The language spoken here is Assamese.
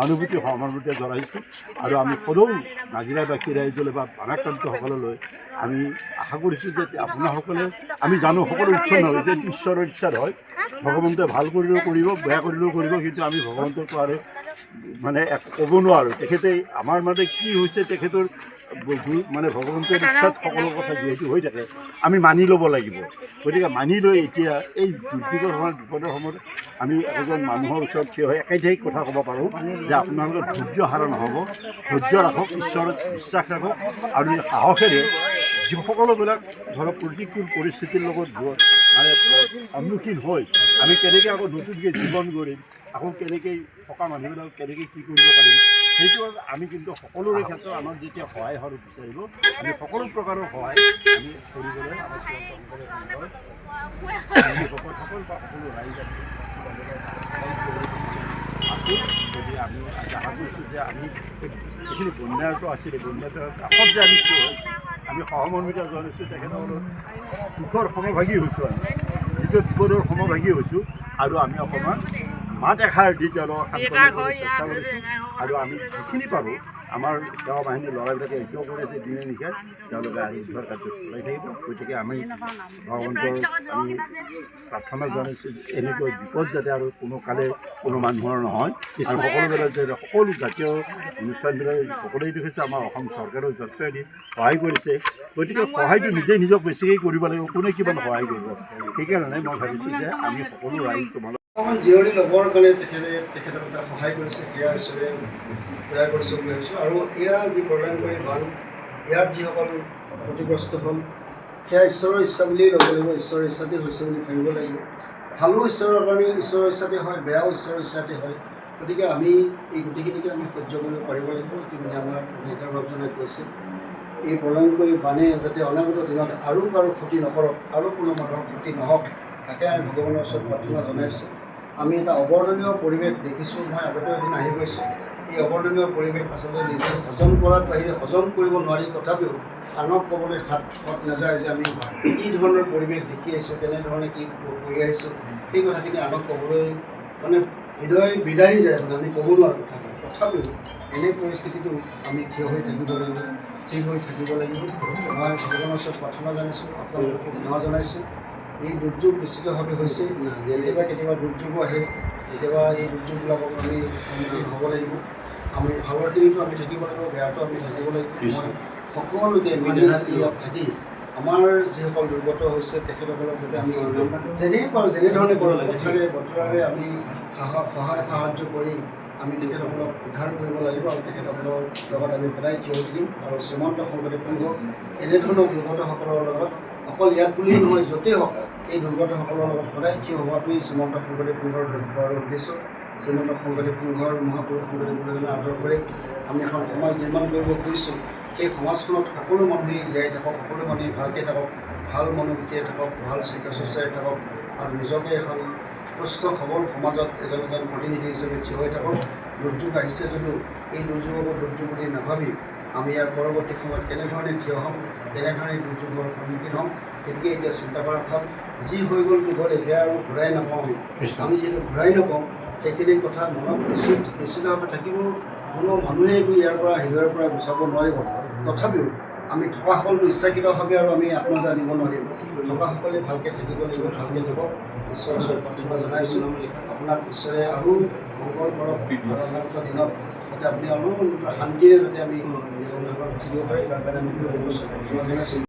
সহানুভূতি সমানুভূতি জনাইছোঁ আৰু আমি সদৌ নাজিৰাবাসী ৰাইজলৈ বা বানাক্ৰান্তসকললৈ আমি আশা কৰিছোঁ যে আপোনাসকলে আমি জানো সকলো ইচ্ছা নহয় যে ঈশ্বৰৰ ইচ্ছাত হয় ভগৱন্তই ভাল কৰিলেও কৰিব বেয়া কৰিলেও কৰিব কিন্তু আমি ভগৱন্তকতো আৰু মানে ক'ব নোৱাৰোঁ তেখেতে আমাৰ মানে কি হৈছে তেখেতৰ মানে ভগৱন্তৰ ইচ্ছাত সকলো কথা যিহেতু হৈ থাকে আমি মানি ল'ব লাগিব গতিকে মানি লৈ এতিয়া এই দুৰ্যোগৰ সময়ত বিপদৰ সময়ত আমি এজন মানুহৰ ওচৰত থিয় হৈ একেঠাই কথা ক'ব পাৰোঁ যে আপোনালোকে ধৈৰ্য হাৰা নহ'ব ধৈৰ্য ৰাখক ঈশ্বৰত বিশ্বাস ৰাখক আৰু সাহসেৰে সকলোবিলাক ধৰক প্ৰতিকূল পৰিস্থিতিৰ লগত মানে সন্মুখীন হৈ আমি কেনেকৈ আকৌ নতুনকৈ জীৱন গঢ়িম আকৌ কেনেকৈ থকা মানুহবিলাক কেনেকৈ কি কৰিব পাৰিম সেইটো আমি কিন্তু সকলোৰে ক্ষেত্ৰত আমাক যেতিয়া সহায় হোৱাৰ বিচাৰিব আমি সকলো প্ৰকাৰৰ সহায় আমি কৰিবলৈ সকলো ৰাইজ আছোঁ যদি আমি আশা কৰিছোঁ যে আমি যিখিনি বন্যাটো আছিলে বন্যাটো কাষত যে আমি আমি সহমৰ্মিতা জনাইছোঁ তেখেতসকলৰ দুখৰ সমভাগী হৈছোঁ আমি যিটো বিপদৰ সমভাগী হৈছোঁ আৰু আমি অকণমান মাত এষাৰ দি তেওঁলোকক সান্তনা কৰিবলৈ চেষ্টা কৰিছোঁ আৰু আমি যিখিনি পাৰোঁ আমাৰ সেৱা বাহিনীৰ ল'ৰাবিলাকে এতিয়াও কৰি আছে দিনে নিশে তেওঁলোকে আহি উদ্ধাৰ কাৰ্য চলাই থাকিব গতিকে আমি ভগৱন্তৰ আমি প্ৰাৰ্থনা জনাইছোঁ এনেকৈ বিপদ যাতে আৰু কোনো কালে কোনো মানুহৰ নহয় আৰু সকলোবিলাক যে সকলো জাতীয় অনুষ্ঠানবিলাক সকলোৱে দেখিছে আমাৰ অসম চৰকাৰেও যথেষ্ট সহায় কৰিছে গতিকে সহায়টো নিজে নিজক বেছিকৈ কৰিব লাগিব কোনে কিমান সহায় কৰিব সেইকাৰণে মই ভাবিছোঁ যে আমি সকলো ৰাইজ তোমালোক অকণমান জিৰণি ল'বৰ কাৰণে তেখেতক সহায় কৰিছে সেয়া ঈশ্বৰে প্ৰয়াস কৰিছোঁ বুলি ভাবিছোঁ আৰু এয়া যি প্ৰলয়ংকাৰী বান ইয়াত যিসকল ক্ষতিগ্ৰস্ত হ'ল সেয়া ঈশ্বৰৰ ইচ্ছা বুলিয়েই ল'ব লাগিব ঈশ্বৰৰ ইচ্ছাতে হৈছে বুলি ভাবিব লাগিব ভালো ঈশ্বৰৰ কাৰণে ঈশ্বৰৰ ইচ্ছাতে হয় বেয়াও ঈশ্বৰৰ ইচ্ছাতে হয় গতিকে আমি এই গোটেইখিনিকে আমি সহ্য কৰিব পাৰিব লাগিব ইতিমধ্যে আমাৰ অধিকাৰ বাবজনে কৈছে এই প্ৰলয়ংকাৰী বানে যাতে অনাগত দিনত আৰু কাৰো ক্ষতি নকৰক আৰু কোনো মানুহৰ ক্ষতি নহওক তাকে আমি ভগৱানৰ ওচৰত প্ৰাৰ্থনা জনাইছোঁ আমি এটা অবৰ্ণনীয় পৰিৱেশ দেখিছোঁ মই আগতেও এদিন আহি গৈছোঁ এই অবৰ্ণনীয় পৰিৱেশ আচলতে নিজে হজম কৰাৰ বাহিৰে হজম কৰিব নোৱাৰি তথাপিও আনক ক'বলৈ হাত নাযায় যে আমি কি ধৰণৰ পৰিৱেশ দেখি আহিছোঁ কেনেধৰণে কি কৰি আহিছোঁ সেই কথাখিনি আনক ক'বলৈ মানে হৃদয় বিদাৰি যায় মানে আমি ক'ব নোৱাৰোঁ কথাখিনি তথাপিও এনে পৰিস্থিতিটো আমি থিয় হৈ থাকিব লাগিব স্থিৰ হৈ থাকিব লাগিব মই ভগৱানৰ ওচৰত প্ৰাৰ্থনা জনাইছোঁ আপোনালোকক সেৱা জনাইছোঁ এই দুৰ্যোগ নিশ্চিতভাৱে হৈছে কেতিয়াবা দুৰ্যোগো আহে কেতিয়াবা এই দুৰ্যোগবিলাকক আমি সন্মুখীন হ'ব লাগিব আমি ভালৰখিনিতো আমি থাকিব লাগিব বেয়াটো আমি থাকিব লাগিব মই সকলোকে মিলি ইয়াত থাকি আমাৰ যিসকল দুৰ্গত হৈছে তেখেতসকলক যাতে আমি যেনেই পাৰোঁ যেনেধৰণে পাৰোঁ বতৰাৰে আমি সহায় সাহায্য কৰি আমি তেখেতসকলক উদ্ধাৰ কৰিব লাগিব আৰু তেখেতসকলৰ লগত আমি সদায় থিয় হৈ থাকিম আৰু শ্ৰীমন্ত শংকৰদেৱ সংঘ এনেধৰণৰ দুৰ্গতসকলৰ লগত অকল ইয়াত বুলিয়েই নহয় য'তেই হওক এই দুৰ্গতসকলৰ লগত সদায় থিয় হোৱাটোৱেই শ্ৰীমন্ত শংকৰদেৱ সংঘৰ লক্ষ্য আৰু উদ্দেশ্য শ্ৰীমন্ত শংকৰদেৱ সংঘৰ মহাপুৰুষ শংকৰদেৱ গুৰুজনাৰ আদৰ্শৰে আমি এখন সমাজ নিৰ্মাণ কৰিব খুজিছোঁ সেই সমাজখনত সকলো মানুহেই জীয়াই থাকক সকলো মানুহেই ভালকৈ থাকক ভাল মনোভূতিৰে থাকক ভাল চিন্তা চৰ্চাৰে থাকক আৰু নিজকে এখন সুস্থ সবল সমাজত এজন প্ৰতিনিধি হিচাপে থিয় হৈ থাকক দুৰ্যোগ আহিছে যদিও এই দুৰ্যোগকো দুৰ্যোগ বুলি নাভাবি আমি ইয়াৰ পৰৱৰ্তী সময়ত কেনেধৰণে থিয় হ'ম কেনেধৰণে দুৰ্যোগৰ সন্মুখীন হ'ম গতিকে এতিয়া চিন্তা কৰা ভাল যি হৈ গ'লটো গ'ল সেয়া আৰু ঘূৰাই নাপাওঁ আমি যিহেতু ঘূৰাই নাপাওঁ সেইখিনি কথা মনত নিশ্চিতভাৱে থাকিব কোনো মানুহে এইটো ইয়াৰ পৰা হৃদয়ৰ পৰা গুচাব নোৱাৰিব তথাপিও আমি থকাসকলটো ইচ্ছাকৃতভাৱে আৰু আমি আত্মজা নিব নোৱাৰিম থকাসকলে ভালকৈ থাকিব লাগিব ভালকৈ থাকক ঈশ্বৰৰ ওচৰত প্ৰাৰ্থনা জনাইছোঁ আপোনাক ঈশ্বৰে আৰু মংগল কৰক অনাগত দিনত যাতে আপুনি অলপ শান্তিৰে যাতে আমি থাকিব পাৰে তাৰ কাৰণে আমি প্ৰাৰ্থনা জনাইছোঁ